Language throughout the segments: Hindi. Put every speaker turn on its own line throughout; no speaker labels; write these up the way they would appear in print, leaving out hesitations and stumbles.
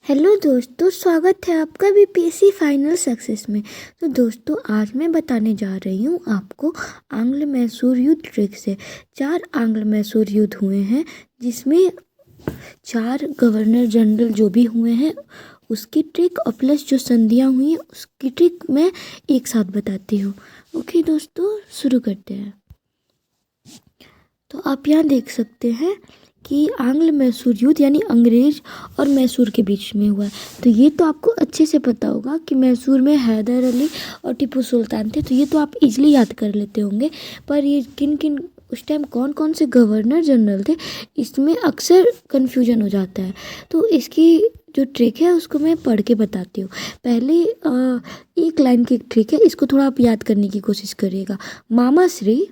हेलो दोस्तों, स्वागत है आपका बीपीएससी फाइनल सक्सेस में। तो दोस्तों, आज मैं बताने जा रही हूँ आपको आंग्ल मैसूर युद्ध ट्रिक से। 4 आंग्ल मैसूर युद्ध हुए हैं, जिसमें 4 गवर्नर जनरल जो भी हुए हैं उसकी ट्रिक और प्लस जो संधियाँ हुई हैं उसकी ट्रिक मैं एक साथ बताती हूँ। ओके दोस्तों, शुरू करते हैं। तो आप यहाँ देख सकते हैं कि आंग्ल मैसूर युद्ध यानी अंग्रेज और मैसूर के बीच में हुआ है। तो ये तो आपको अच्छे से पता होगा कि मैसूर में हैदर अली और टीपू सुल्तान थे, तो ये तो आप इजीली याद कर लेते होंगे। पर ये किन किन उस टाइम कौन कौन से गवर्नर जनरल थे, इसमें अक्सर कन्फ्यूजन हो जाता है। तो इसकी जो ट्रिक है उसको मैं पढ़ के बताती हूँ। पहले एक लाइन की ट्रिक है, इसको थोड़ा आप याद करने की कोशिश करिएगा। मामा श्री,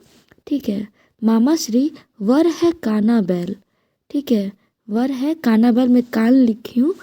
ठीक है, मामा श्री वर है काना बैल, ठीक है, वर है काना बैल। मैं कान लिखी हूँ,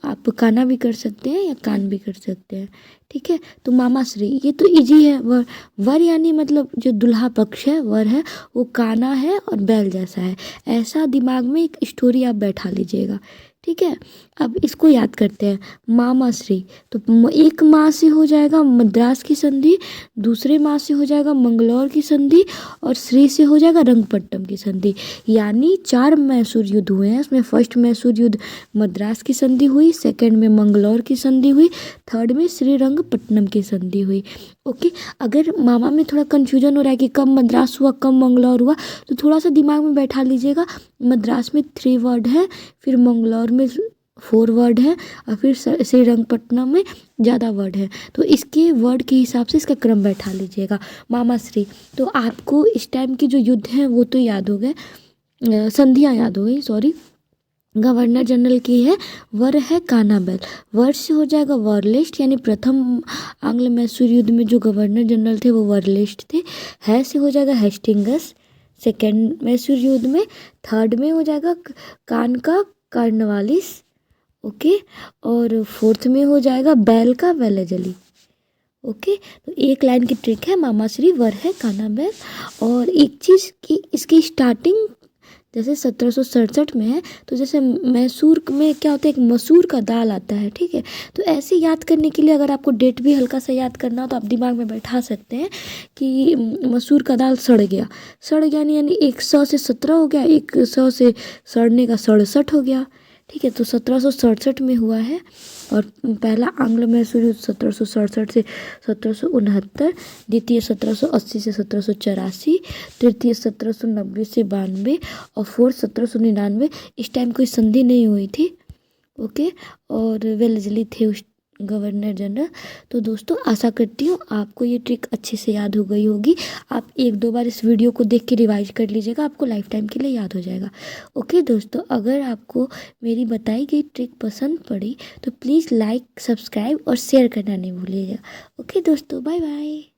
आप काना भी कर सकते हैं या कान भी कर सकते हैं, ठीक है। तो मामा श्री ये तो इजी है। वर वर यानी मतलब जो दुल्हा पक्ष है, वर है, वो काना है और बैल जैसा है। ऐसा दिमाग में एक स्टोरी आप बैठा लीजिएगा, ठीक है। अब इसको याद करते हैं। मामा श्री, तो एक माँ से हो जाएगा मद्रास की संधि, दूसरे माँ से हो जाएगा मंगलौर की संधि, और श्री से हो जाएगा रंगपट्टम की संधि। यानी 4 मैसूर युद्ध हुए हैं। इसमें फर्स्ट मैसूर युद्ध मद्रास की संधि हुई, सेकंड में मंगलौर की संधि हुई, थर्ड में श्रीरंगपट्टनम की संधि हुई। ओके, अगर मामा में थोड़ा कन्फ्यूजन हो रहा है कि कब मद्रास हुआ कब मंगलौर हुआ, तो थोड़ा सा दिमाग में बैठा लीजिएगा। मद्रास में 3 वर्ड है, फिर मंगलौर में 4 वर्ड है, और फिर श्रीरंगपट्टनम में ज़्यादा वर्ड है। तो इसके वर्ड के हिसाब से इसका क्रम बैठा लीजिएगा। मामा श्री, तो आपको इस टाइम की जो युद्ध हैं वो तो याद हो गए, संधियाँ याद हो गई, सॉरी। गवर्नर जनरल की है वर है काना बैल, वर से हो जाएगा वरलेस्ट, यानी प्रथम आंग्ल मैसूर युद्ध में जो गवर्नर जनरल थे वो वरलेस्ट थे। है से हो जाएगा हेस्टिंगस सेकेंड मैसूर युद्ध में, थर्ड में हो जाएगा कान का कार्नवालिस, ओके, और फोर्थ में हो जाएगा बैल का वेलेजली। ओके, तो एक लाइन की ट्रिक है, मामा श्री वर है काना बैल। और एक चीज़ कि इसकी स्टार्टिंग जैसे 1767 में है, तो जैसे मैसूर में क्या होता है, एक मसूर का दाल आता है, ठीक है। तो ऐसे याद करने के लिए अगर आपको डेट भी हल्का सा याद करना हो तो आप दिमाग में बैठा सकते हैं कि मसूर का दाल सड़ गया, सड़ गया यानी 100 से 17 हो गया, 100 से सड़ने का 67 हो गया, ठीक है। तो 1767 में हुआ है। और पहला आंग्ल मैसूर युद्ध 1767 से 1769, द्वितीय 1780 से 1784, तृतीय 1790 से 92, और फोर्थ 1799। इस टाइम कोई संधि नहीं हुई थी, ओके, और वेलेस्ली थे उस गवर्नर जनरल। तो दोस्तों, आशा करती हूँ आपको ये ट्रिक अच्छे से याद हो गई होगी। आप 1-2 बार इस वीडियो को देख के रिवाइज कर लीजिएगा, आपको लाइफ टाइम के लिए याद हो जाएगा। ओके दोस्तों, अगर आपको मेरी बताई गई ट्रिक पसंद पड़ी तो प्लीज़ लाइक, सब्सक्राइब और शेयर करना नहीं भूलिएगा। ओके दोस्तों, बाय बाय।